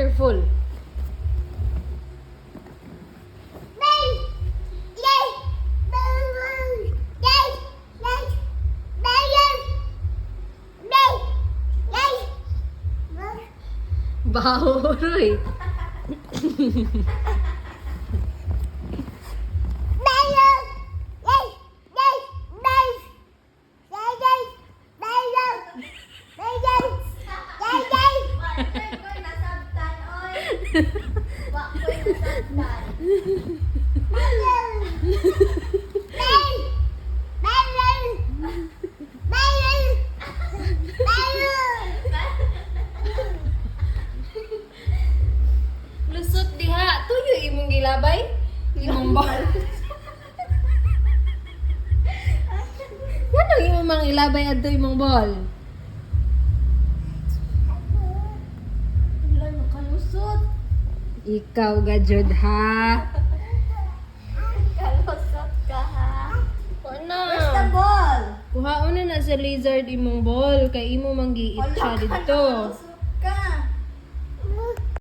Careful. Baho, Roy. Lusot diha, tuyo imong gilabay. Imong ball. Ano imong mang ilabay adto imong ball? Wala makalusot. Ikaw gajud ha. Kalusot ka ha. Ano? Where's the ball? Kuhaon na sa lizard imong ball kay imo manggiit siya dito.